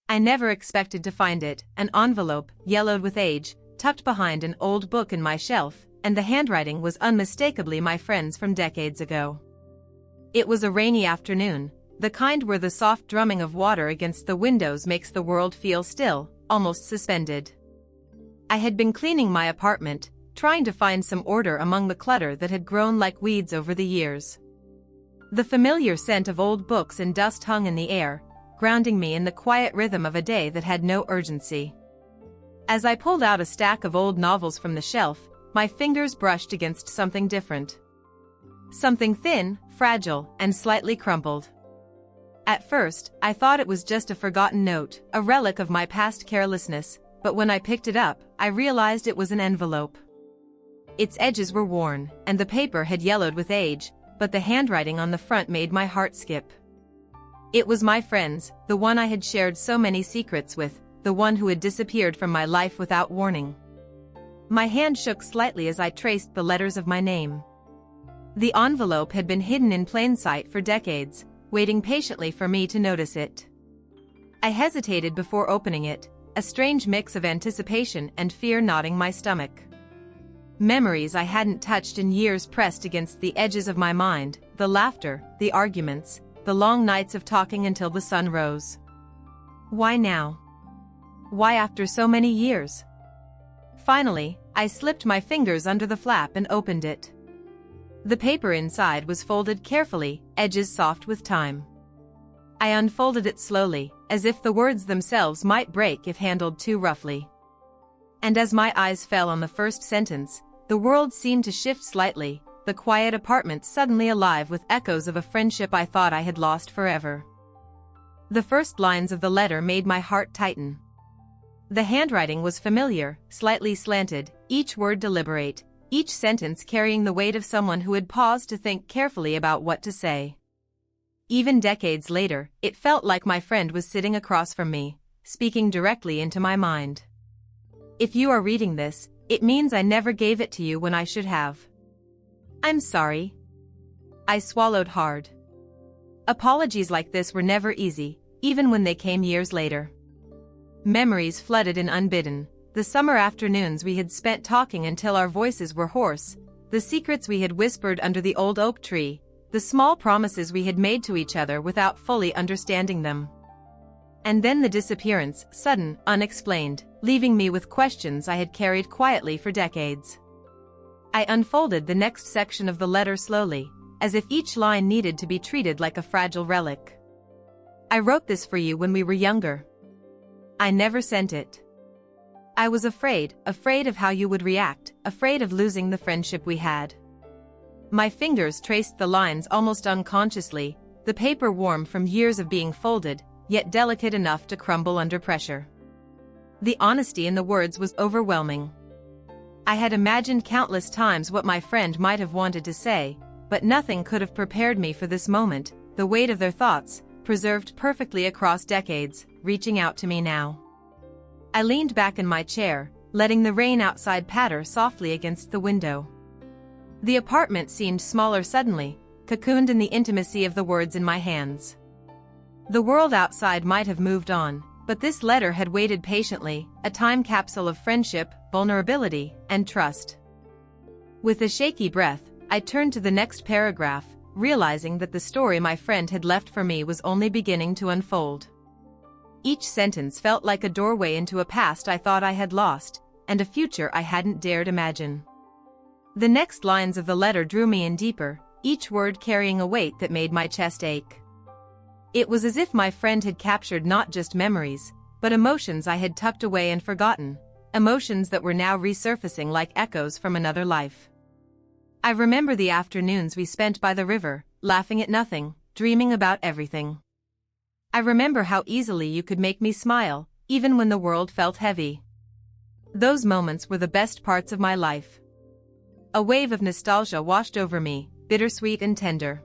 I never expected to find it, an envelope, yellowed with age, tucked behind an old book in my shelf, and the handwriting was unmistakably my friend's from decades ago. It was a rainy afternoon, the kind where the soft drumming of water against the windows makes the world feel still, almost suspended. I had been cleaning my apartment, trying to find some order among the clutter that had grown like weeds over the years. The familiar scent of old books and dust hung in the air, grounding me in the quiet rhythm of a day that had no urgency. As I pulled out a stack of old novels from the shelf, my fingers brushed against something different. Something thin, fragile, and slightly crumpled. At first, I thought it was just a forgotten note, a relic of my past carelessness, but when I picked it up, I realized it was an envelope. Its edges were worn, and the paper had yellowed with age, but the handwriting on the front made my heart skip. It was my friend's, the one I had shared so many secrets with, the one who had disappeared from my life without warning. My hand shook slightly as I traced the letters of my name. The envelope had been hidden in plain sight for decades, waiting patiently for me to notice it. I hesitated before opening it, a strange mix of anticipation and fear knotting my stomach. Memories I hadn't touched in years pressed against the edges of my mind, the laughter, the arguments, the long nights of talking until the sun rose. Why now? Why after so many years? Finally, I slipped my fingers under the flap and opened it. The paper inside was folded carefully, edges soft with time. I unfolded it slowly, as if the words themselves might break if handled too roughly. And as my eyes fell on the first sentence, the world seemed to shift slightly, the quiet apartment suddenly alive with echoes of a friendship I thought I had lost forever. The first lines of the letter made my heart tighten. The handwriting was familiar, slightly slanted, each word deliberate, each sentence carrying the weight of someone who had paused to think carefully about what to say. Even decades later, it felt like my friend was sitting across from me, speaking directly into my mind. If you are reading this, it means I never gave it to you when I should have. I'm sorry. I swallowed hard. Apologies like this were never easy, even when they came years later. Memories flooded in unbidden, the summer afternoons we had spent talking until our voices were hoarse, the secrets we had whispered under the old oak tree, the small promises we had made to each other without fully understanding them. And then the disappearance, sudden, unexplained, leaving me with questions I had carried quietly for decades. I unfolded the next section of the letter slowly, as if each line needed to be treated like a fragile relic. I wrote this for you when we were younger. I never sent it. I was afraid of how you would react, afraid of losing the friendship we had. My fingers traced the lines almost unconsciously, the paper warm from years of being folded, yet delicate enough to crumble under pressure. The honesty in the words was overwhelming. I had imagined countless times what my friend might have wanted to say, but nothing could have prepared me for this moment, the weight of their thoughts, preserved perfectly across decades, reaching out to me now. I leaned back in my chair, letting the rain outside patter softly against the window. The apartment seemed smaller suddenly, cocooned in the intimacy of the words in my hands. The world outside might have moved on, but this letter had waited patiently, a time capsule of friendship, vulnerability, and trust. With a shaky breath, I turned to the next paragraph, realizing that the story my friend had left for me was only beginning to unfold. Each sentence felt like a doorway into a past I thought I had lost, and a future I hadn't dared imagine. The next lines of the letter drew me in deeper, each word carrying a weight that made my chest ache. It was as if my friend had captured not just memories, but emotions I had tucked away and forgotten, emotions that were now resurfacing like echoes from another life. I remember the afternoons we spent by the river, laughing at nothing, dreaming about everything. I remember how easily you could make me smile, even when the world felt heavy. Those moments were the best parts of my life. A wave of nostalgia washed over me, bittersweet and tender.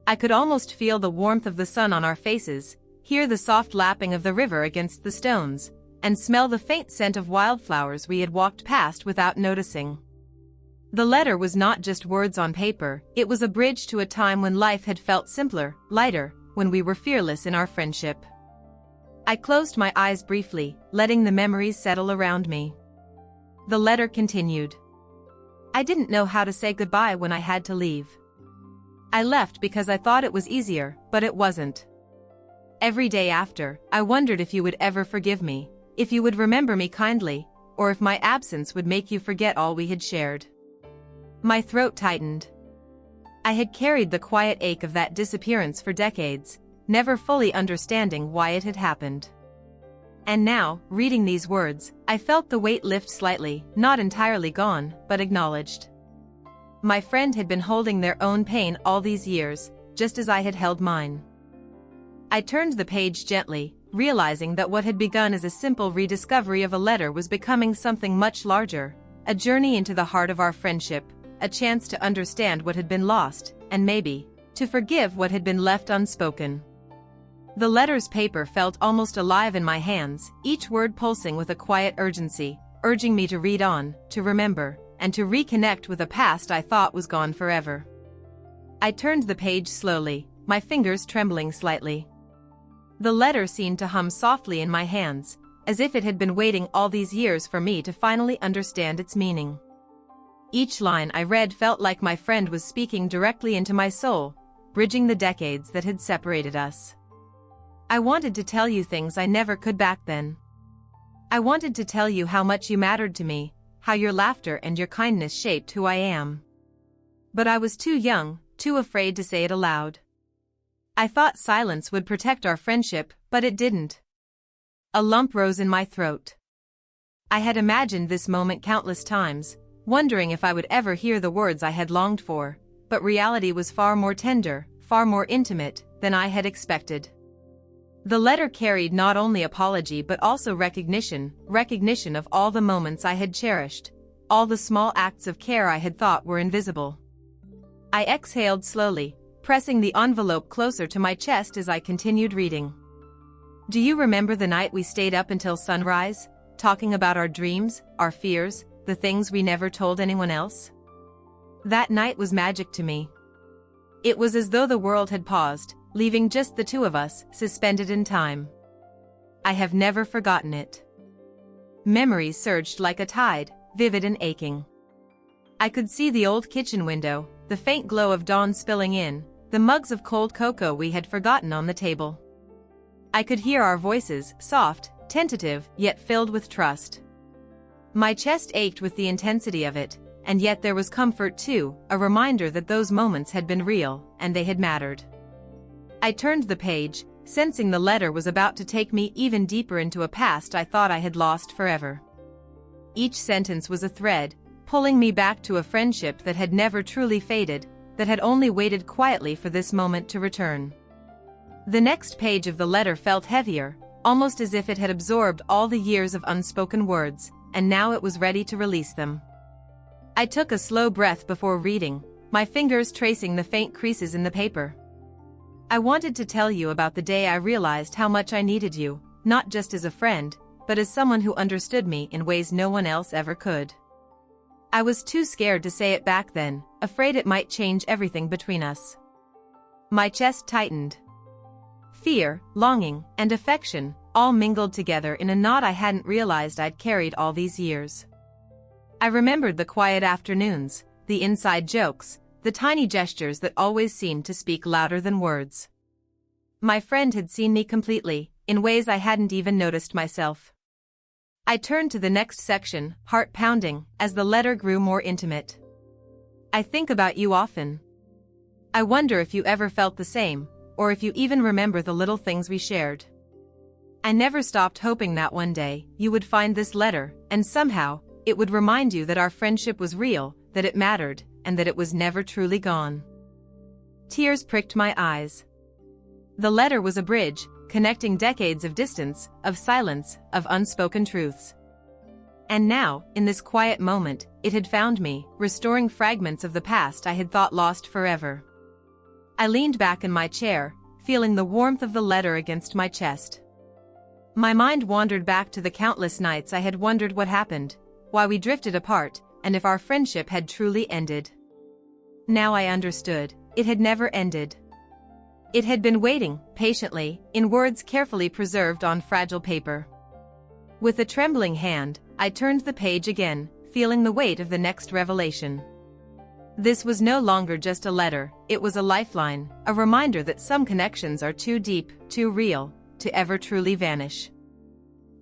I could almost feel the warmth of the sun on our faces, hear the soft lapping of the river against the stones, and smell the faint scent of wildflowers we had walked past without noticing. The letter was not just words on paper, it was a bridge to a time when life had felt simpler, lighter, when we were fearless in our friendship. I closed my eyes briefly, letting the memories settle around me. The letter continued. I didn't know how to say goodbye when I had to leave. I left because I thought it was easier, but it wasn't. Every day after, I wondered if you would ever forgive me, if you would remember me kindly, or if my absence would make you forget all we had shared. My throat tightened. I had carried the quiet ache of that disappearance for decades, never fully understanding why it had happened. And now, reading these words, I felt the weight lift slightly, not entirely gone, but acknowledged. My friend had been holding their own pain all these years, just as I had held mine. I turned the page gently, realizing that what had begun as a simple rediscovery of a letter was becoming something much larger, a journey into the heart of our friendship, a chance to understand what had been lost, and maybe, to forgive what had been left unspoken. The letter's paper felt almost alive in my hands, each word pulsing with a quiet urgency, urging me to read on, to remember, and to reconnect with a past I thought was gone forever. I turned the page slowly, my fingers trembling slightly. The letter seemed to hum softly in my hands, as if it had been waiting all these years for me to finally understand its meaning. Each line I read felt like my friend was speaking directly into my soul, bridging the decades that had separated us. I wanted to tell you things I never could back then. I wanted to tell you how much you mattered to me, how your laughter and your kindness shaped who I am. But I was too young, too afraid to say it aloud. I thought silence would protect our friendship, but it didn't. A lump rose in my throat. I had imagined this moment countless times, wondering if I would ever hear the words I had longed for, but reality was far more tender, far more intimate, than I had expected. The letter carried not only apology but also recognition of all the moments I had cherished, all the small acts of care I had thought were invisible. I exhaled slowly, pressing the envelope closer to my chest as I continued reading. Do you remember the night we stayed up until sunrise, talking about our dreams, our fears, the things we never told anyone else? That night was magic to me. It was as though the world had paused, leaving just the two of us, suspended in time. I have never forgotten it. Memories surged like a tide, vivid and aching. I could see the old kitchen window, the faint glow of dawn spilling in, the mugs of cold cocoa we had forgotten on the table. I could hear our voices, soft, tentative, yet filled with trust. My chest ached with the intensity of it, and yet there was comfort too, a reminder that those moments had been real, and they had mattered. I turned the page, sensing the letter was about to take me even deeper into a past I thought I had lost forever. Each sentence was a thread, pulling me back to a friendship that had never truly faded, that had only waited quietly for this moment to return. The next page of the letter felt heavier, almost as if it had absorbed all the years of unspoken words, and now it was ready to release them. I took a slow breath before reading, my fingers tracing the faint creases in the paper. I wanted to tell you about the day I realized how much I needed you, not just as a friend, but as someone who understood me in ways no one else ever could. I was too scared to say it back then, afraid it might change everything between us. My chest tightened. Fear, longing, and affection, all mingled together in a knot I hadn't realized I'd carried all these years. I remembered the quiet afternoons, the inside jokes, the tiny gestures that always seemed to speak louder than words. My friend had seen me completely, in ways I hadn't even noticed myself. I turned to the next section, heart pounding, as the letter grew more intimate. I think about you often. I wonder if you ever felt the same, or if you even remember the little things we shared. I never stopped hoping that one day, you would find this letter, and somehow, it would remind you that our friendship was real, that it mattered, and that it was never truly gone. Tears pricked my eyes. The letter was a bridge, connecting decades of distance, of silence, of unspoken truths. And now, in this quiet moment, it had found me, restoring fragments of the past I had thought lost forever. I leaned back in my chair, feeling the warmth of the letter against my chest. My mind wandered back to the countless nights I had wondered what happened, why we drifted apart, and if our friendship had truly ended. Now I understood, it had never ended. It had been waiting, patiently, in words carefully preserved on fragile paper. With a trembling hand, I turned the page again, feeling the weight of the next revelation. This was no longer just a letter, it was a lifeline, a reminder that some connections are too deep, too real, to ever truly vanish.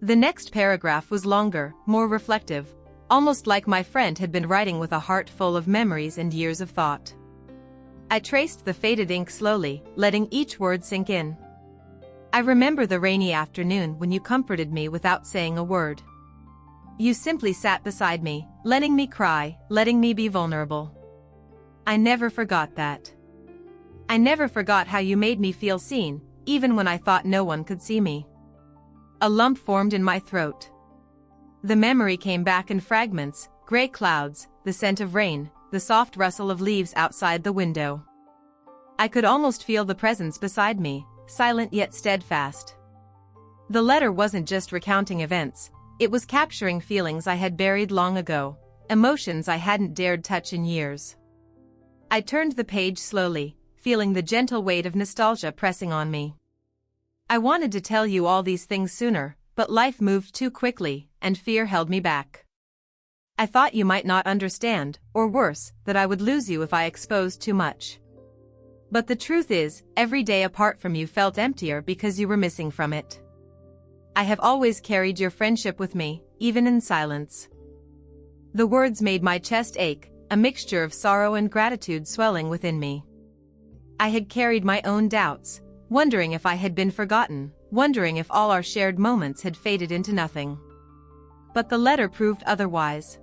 The next paragraph was longer, more reflective, almost like my friend had been writing with a heart full of memories and years of thought. I traced the faded ink slowly, letting each word sink in. I remember the rainy afternoon when you comforted me without saying a word. You simply sat beside me, letting me cry, letting me be vulnerable. I never forgot that. I never forgot how you made me feel seen, even when I thought no one could see me. A lump formed in my throat. The memory came back in fragments, gray clouds, the scent of rain, the soft rustle of leaves outside the window. I could almost feel the presence beside me, silent yet steadfast. The letter wasn't just recounting events, it was capturing feelings I had buried long ago, emotions I hadn't dared touch in years. I turned the page slowly, feeling the gentle weight of nostalgia pressing on me. I wanted to tell you all these things sooner, but life moved too quickly, and fear held me back. I thought you might not understand, or worse, that I would lose you if I exposed too much. But the truth is, every day apart from you felt emptier because you were missing from it. I have always carried your friendship with me, even in silence. The words made my chest ache, a mixture of sorrow and gratitude swelling within me. I had carried my own doubts, wondering if I had been forgotten, wondering if all our shared moments had faded into nothing. But the letter proved otherwise.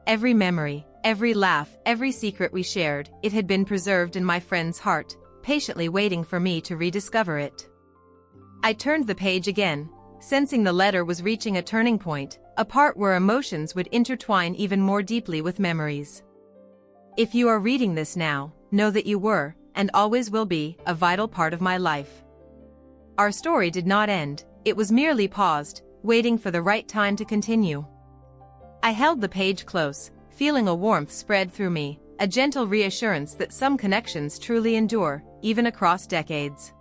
Every memory, every laugh, every secret we shared, it had been preserved in my friend's heart, patiently waiting for me to rediscover it. I turned the page again, sensing the letter was reaching a turning point, a part where emotions would intertwine even more deeply with memories. If you are reading this now, know that you were, and always will be, a vital part of my life. Our story did not end, it was merely paused, waiting for the right time to continue. I held the page close, feeling a warmth spread through me, a gentle reassurance that some connections truly endure, even across decades.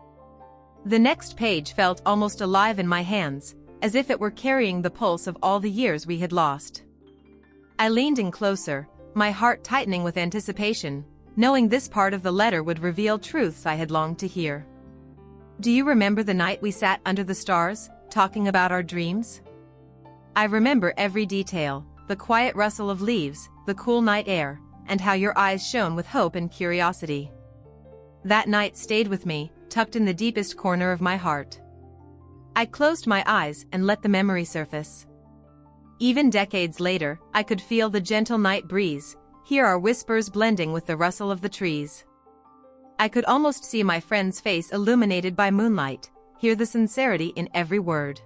The next page felt almost alive in my hands, as if it were carrying the pulse of all the years we had lost. I leaned in closer, my heart tightening with anticipation, knowing this part of the letter would reveal truths I had longed to hear. Do you remember the night we sat under the stars, talking about our dreams? I remember every detail, the quiet rustle of leaves, the cool night air, and how your eyes shone with hope and curiosity. That night stayed with me, tucked in the deepest corner of my heart. I closed my eyes and let the memory surface. Even decades later, I could feel the gentle night breeze, hear our whispers blending with the rustle of the trees. I could almost see my friend's face illuminated by moonlight, hear the sincerity in every word.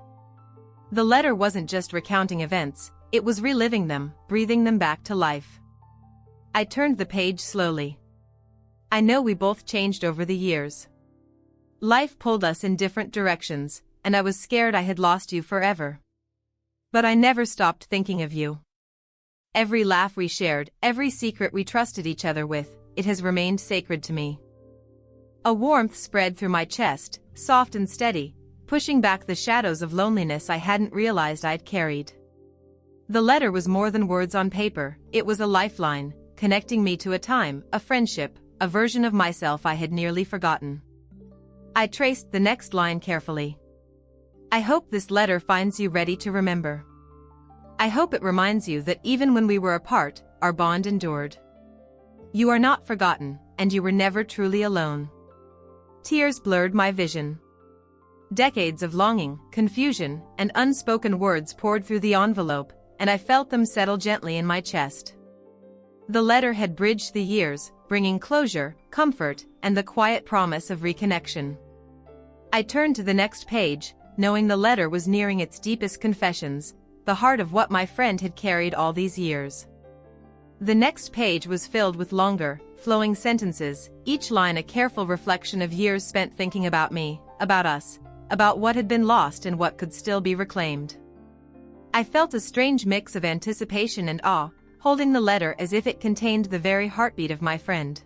The letter wasn't just recounting events, it was reliving them, breathing them back to life. I turned the page slowly. I know we both changed over the years. Life pulled us in different directions, and I was scared I had lost you forever. But I never stopped thinking of you. Every laugh we shared, every secret we trusted each other with, it has remained sacred to me. A warmth spread through my chest, soft and steady, pushing back the shadows of loneliness I hadn't realized I'd carried. The letter was more than words on paper, it was a lifeline, connecting me to a time, a friendship, a version of myself I had nearly forgotten. I traced the next line carefully. I hope this letter finds you ready to remember. I hope it reminds you that even when we were apart, our bond endured. You are not forgotten, and you were never truly alone. Tears blurred my vision. Decades of longing, confusion, and unspoken words poured through the envelope, and I felt them settle gently in my chest. The letter had bridged the years, bringing closure, comfort, and the quiet promise of reconnection. I turned to the next page, knowing the letter was nearing its deepest confessions, the heart of what my friend had carried all these years. The next page was filled with longer, flowing sentences, each line a careful reflection of years spent thinking about me, about us, about what had been lost and what could still be reclaimed. I felt a strange mix of anticipation and awe, holding the letter as if it contained the very heartbeat of my friend.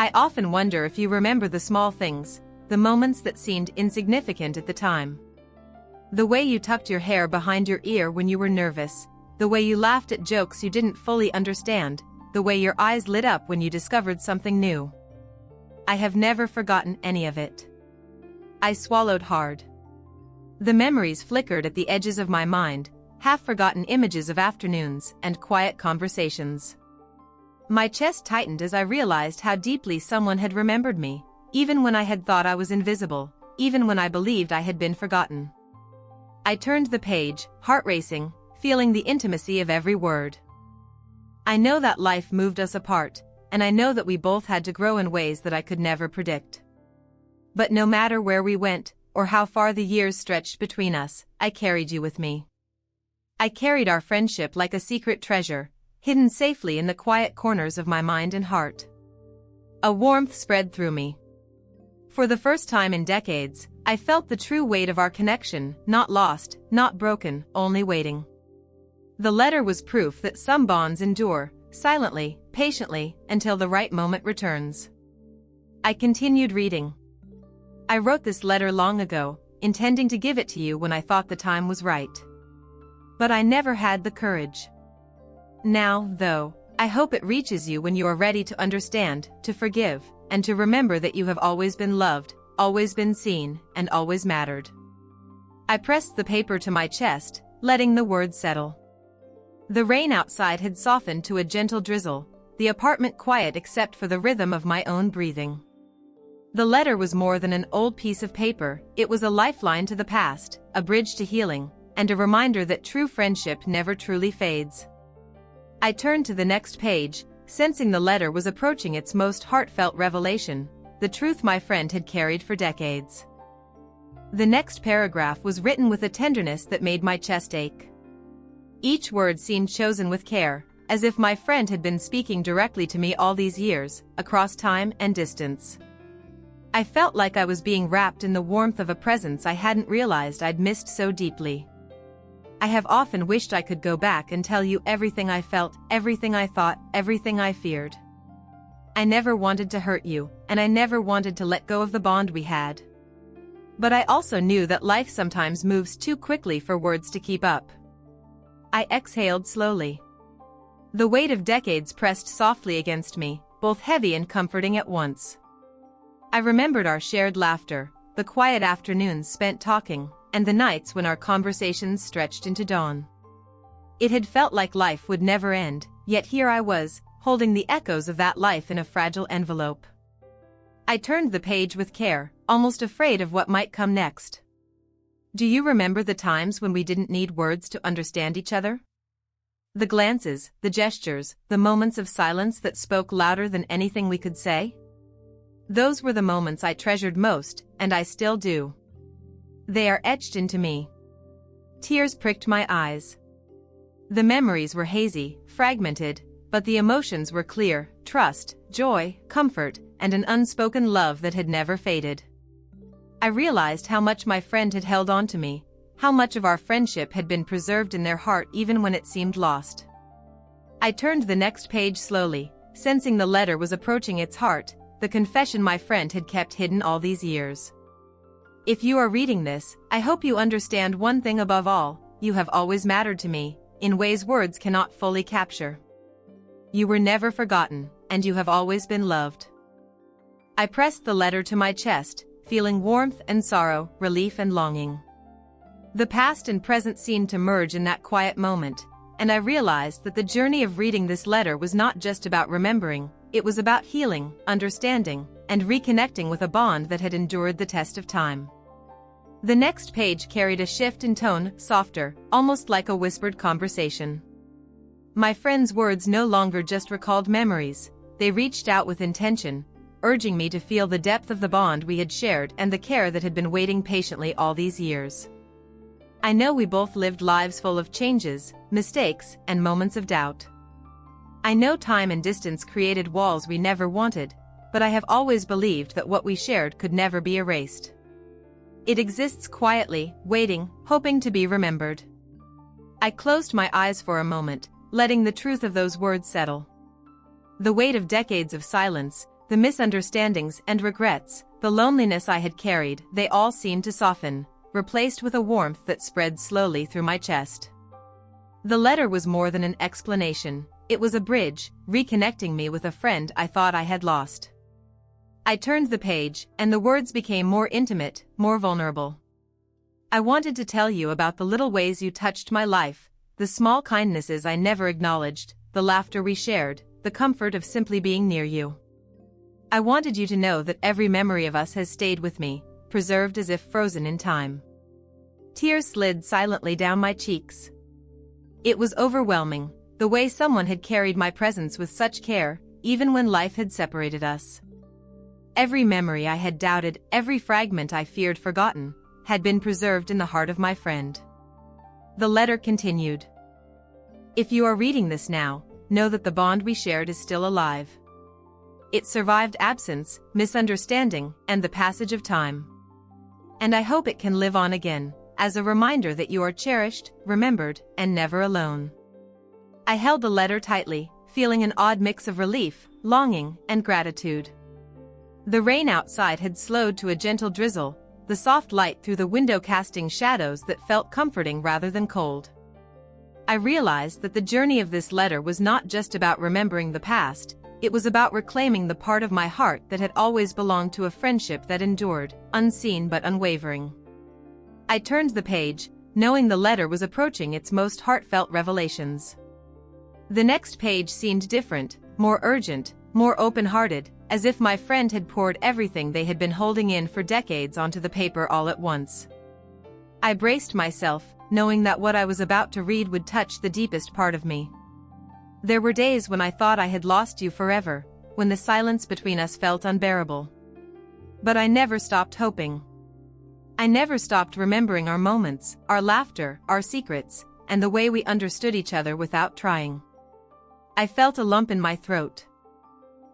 I often wonder if you remember the small things, the moments that seemed insignificant at the time. The way you tucked your hair behind your ear when you were nervous, the way you laughed at jokes you didn't fully understand, the way your eyes lit up when you discovered something new. I have never forgotten any of it. I swallowed hard. The memories flickered at the edges of my mind, half-forgotten images of afternoons and quiet conversations. My chest tightened as I realized how deeply someone had remembered me, even when I had thought I was invisible, even when I believed I had been forgotten. I turned the page, heart racing, feeling the intimacy of every word. I know that life moved us apart, and I know that we both had to grow in ways that I could never predict. But no matter where we went, or how far the years stretched between us, I carried you with me. I carried our friendship like a secret treasure, hidden safely in the quiet corners of my mind and heart. A warmth spread through me. For the first time in decades, I felt the true weight of our connection, not lost, not broken, only waiting. The letter was proof that some bonds endure, silently, patiently, until the right moment returns. I continued reading. I wrote this letter long ago, intending to give it to you when I thought the time was right. But I never had the courage. Now, though, I hope it reaches you when you are ready to understand, to forgive, and to remember that you have always been loved, always been seen, and always mattered. I pressed the paper to my chest, letting the words settle. The rain outside had softened to a gentle drizzle, the apartment quiet except for the rhythm of my own breathing. The letter was more than an old piece of paper, it was a lifeline to the past, a bridge to healing, and a reminder that true friendship never truly fades. I turned to the next page, sensing the letter was approaching its most heartfelt revelation, the truth my friend had carried for decades. The next paragraph was written with a tenderness that made my chest ache. Each word seemed chosen with care, as if my friend had been speaking directly to me all these years, across time and distance. I felt like I was being wrapped in the warmth of a presence I hadn't realized I'd missed so deeply. I have often wished I could go back and tell you everything I felt, everything I thought, everything I feared. I never wanted to hurt you, and I never wanted to let go of the bond we had. But I also knew that life sometimes moves too quickly for words to keep up. I exhaled slowly. The weight of decades pressed softly against me, both heavy and comforting at once. I remembered our shared laughter, the quiet afternoons spent talking, and the nights when our conversations stretched into dawn. It had felt like life would never end, yet here I was, holding the echoes of that life in a fragile envelope. I turned the page with care, almost afraid of what might come next. Do you remember the times when we didn't need words to understand each other? The glances, the gestures, the moments of silence that spoke louder than anything we could say? Those were the moments I treasured most, and I still do. They are etched into me. Tears pricked my eyes. The memories were hazy, fragmented, but the emotions were clear: trust, joy, comfort, and an unspoken love that had never faded. I realized how much my friend had held on to me, how much of our friendship had been preserved in their heart even when it seemed lost. I turned the next page slowly, sensing the letter was approaching its heart, the confession my friend had kept hidden all these years. If you are reading this, I hope you understand one thing above all: you have always mattered to me, in ways words cannot fully capture. You were never forgotten, and you have always been loved. I pressed the letter to my chest, feeling warmth and sorrow, relief and longing. The past and present seemed to merge in that quiet moment, and I realized that the journey of reading this letter was not just about remembering, it was about healing, understanding, and reconnecting with a bond that had endured the test of time. The next page carried a shift in tone, softer, almost like a whispered conversation. My friend's words no longer just recalled memories, they reached out with intention, urging me to feel the depth of the bond we had shared and the care that had been waiting patiently all these years. I know we both lived lives full of changes, mistakes, and moments of doubt. I know time and distance created walls we never wanted, but I have always believed that what we shared could never be erased. It exists quietly, waiting, hoping to be remembered. I closed my eyes for a moment, letting the truth of those words settle. The weight of decades of silence, the misunderstandings and regrets, the loneliness I had carried, they all seemed to soften, replaced with a warmth that spread slowly through my chest. The letter was more than an explanation, it was a bridge, reconnecting me with a friend I thought I had lost. I turned the page, and the words became more intimate, more vulnerable. I wanted to tell you about the little ways you touched my life, the small kindnesses I never acknowledged, the laughter we shared, the comfort of simply being near you. I wanted you to know that every memory of us has stayed with me, preserved as if frozen in time. Tears slid silently down my cheeks. It was overwhelming, the way someone had carried my presence with such care, even when life had separated us. Every memory I had doubted, every fragment I feared forgotten, had been preserved in the heart of my friend. The letter continued. If you are reading this now, know that the bond we shared is still alive. It survived absence, misunderstanding, and the passage of time. And I hope it can live on again, as a reminder that you are cherished, remembered, and never alone. I held the letter tightly, feeling an odd mix of relief, longing, and gratitude. The rain outside had slowed to a gentle drizzle, the soft light through the window casting shadows that felt comforting rather than cold. I realized that the journey of this letter was not just about remembering the past, it was about reclaiming the part of my heart that had always belonged to a friendship that endured, unseen but unwavering. I turned the page, knowing the letter was approaching its most heartfelt revelations. The next page seemed different, more urgent, more open-hearted, as if my friend had poured everything they had been holding in for decades onto the paper all at once. I braced myself, knowing that what I was about to read would touch the deepest part of me. There were days when I thought I had lost you forever, when the silence between us felt unbearable. But I never stopped hoping. I never stopped remembering our moments, our laughter, our secrets, and the way we understood each other without trying. I felt a lump in my throat.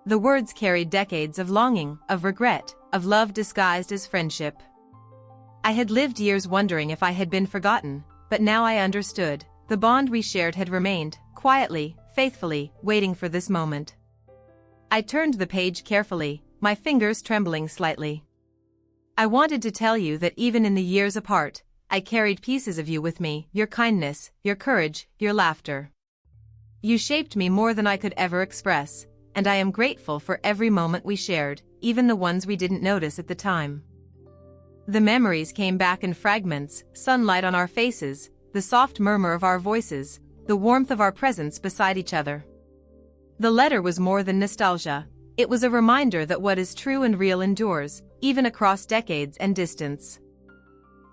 The words carried decades of longing, of regret, of love disguised as friendship. I had lived years wondering if I had been forgotten, but now I understood. The bond we shared had remained, quietly, faithfully, waiting for this moment. I turned the page carefully, my fingers trembling slightly. I wanted to tell you that even in the years apart, I carried pieces of you with me, your kindness, your courage, your laughter. You shaped me more than I could ever express, and I am grateful for every moment we shared, even the ones we didn't notice at the time. The memories came back in fragments, sunlight on our faces, the soft murmur of our voices, the warmth of our presence beside each other. The letter was more than nostalgia, it was a reminder that what is true and real endures, even across decades and distance.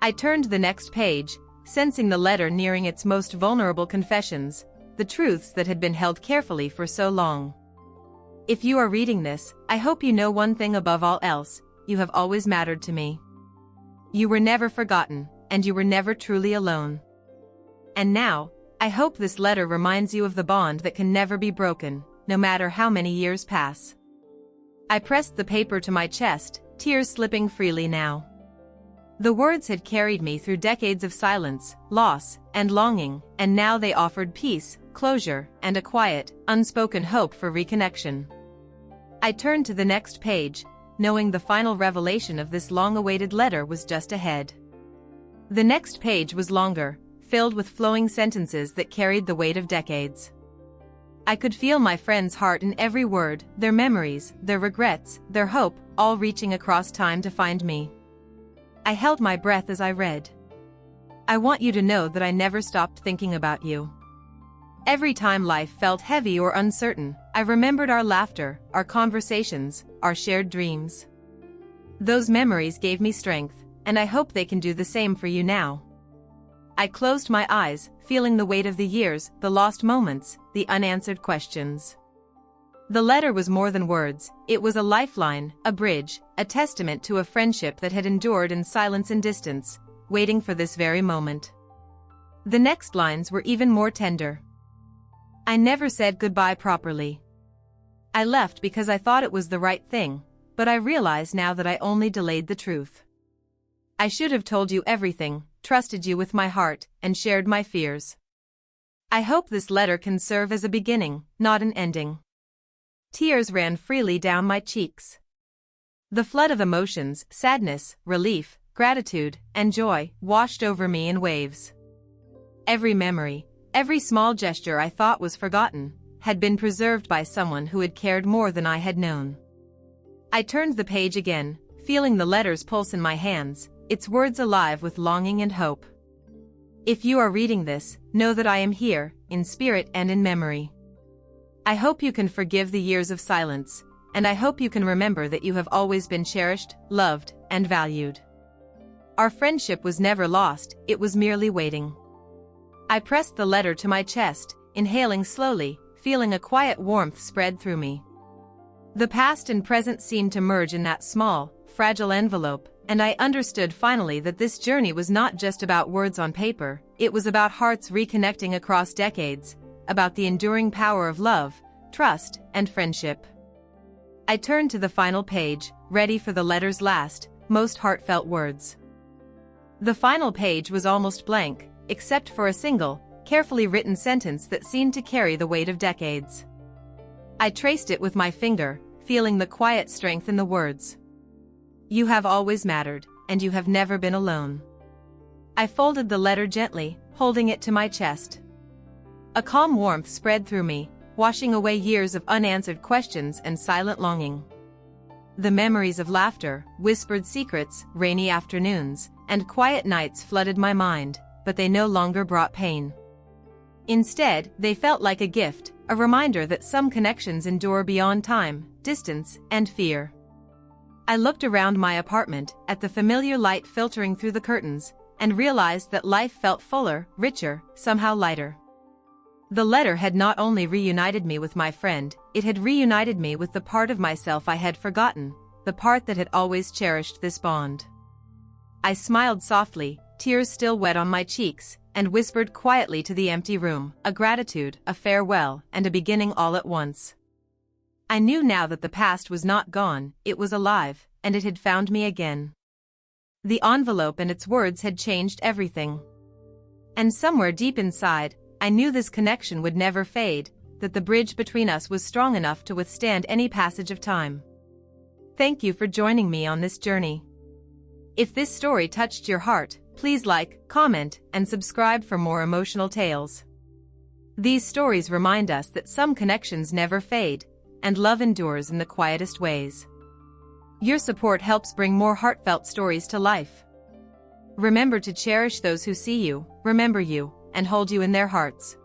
I turned the next page, sensing the letter nearing its most vulnerable confessions, the truths that had been held carefully for so long. If you are reading this, I hope you know one thing above all else, you have always mattered to me. You were never forgotten, and you were never truly alone. And now, I hope this letter reminds you of the bond that can never be broken, no matter how many years pass. I pressed the paper to my chest, tears slipping freely now. The words had carried me through decades of silence, loss, and longing, and now they offered peace, closure, and a quiet, unspoken hope for reconnection. I turned to the next page, knowing the final revelation of this long-awaited letter was just ahead. The next page was longer, filled with flowing sentences that carried the weight of decades. I could feel my friend's heart in every word, their memories, their regrets, their hope, all reaching across time to find me. I held my breath as I read. I want you to know that I never stopped thinking about you. Every time life felt heavy or uncertain, I remembered our laughter, our conversations, our shared dreams. Those memories gave me strength, and I hope they can do the same for you now. I closed my eyes, feeling the weight of the years, the lost moments, the unanswered questions. The letter was more than words, it was a lifeline, a bridge, a testament to a friendship that had endured in silence and distance, waiting for this very moment. The next lines were even more tender. I never said goodbye properly. I left because I thought it was the right thing, but I realize now that I only delayed the truth. I should have told you everything, trusted you with my heart, and shared my fears. I hope this letter can serve as a beginning, not an ending. tears ran freely down my cheeks. The flood of emotions, sadness, relief, gratitude, and joy, washed over me in waves. Every memory, every small gesture I thought was forgotten, had been preserved by someone who had cared more than I had known. I turned the page again, feeling the letter's pulse in my hands, its words alive with longing and hope. If you are reading this, know that I am here, in spirit and in memory. I hope you can forgive the years of silence, and I hope you can remember that you have always been cherished, loved, and valued. Our friendship was never lost, it was merely waiting. I pressed the letter to my chest, inhaling slowly, feeling a quiet warmth spread through me. The past and present seemed to merge in that small, fragile envelope, and I understood finally that this journey was not just about words on paper, it was about hearts reconnecting across decades, about the enduring power of love, trust, and friendship. I turned to the final page, ready for the letter's last, most heartfelt words. The final page was almost blank, except for a single, carefully written sentence that seemed to carry the weight of decades. I traced it with my finger, feeling the quiet strength in the words. You have always mattered, and you have never been alone. I folded the letter gently, holding it to my chest. A calm warmth spread through me, washing away years of unanswered questions and silent longing. The memories of laughter, whispered secrets, rainy afternoons, and quiet nights flooded my mind, but they no longer brought pain. Instead, they felt like a gift, a reminder that some connections endure beyond time, distance, and fear. I looked around my apartment, at the familiar light filtering through the curtains, and realized that life felt fuller, richer, somehow lighter. The letter had not only reunited me with my friend, it had reunited me with the part of myself I had forgotten, the part that had always cherished this bond. I smiled softly, tears still wet on my cheeks, and whispered quietly to the empty room, a gratitude, a farewell, and a beginning all at once. I knew now that the past was not gone, it was alive, and it had found me again. The envelope and its words had changed everything. And somewhere deep inside, I knew this connection would never fade, that the bridge between us was strong enough to withstand any passage of time. Thank you for joining me on this journey. If this story touched your heart, please like, comment, and subscribe for more emotional tales. These stories remind us that some connections never fade, and love endures in the quietest ways. Your support helps bring more heartfelt stories to life. Remember to cherish those who see you, remember you, and hold you in their hearts.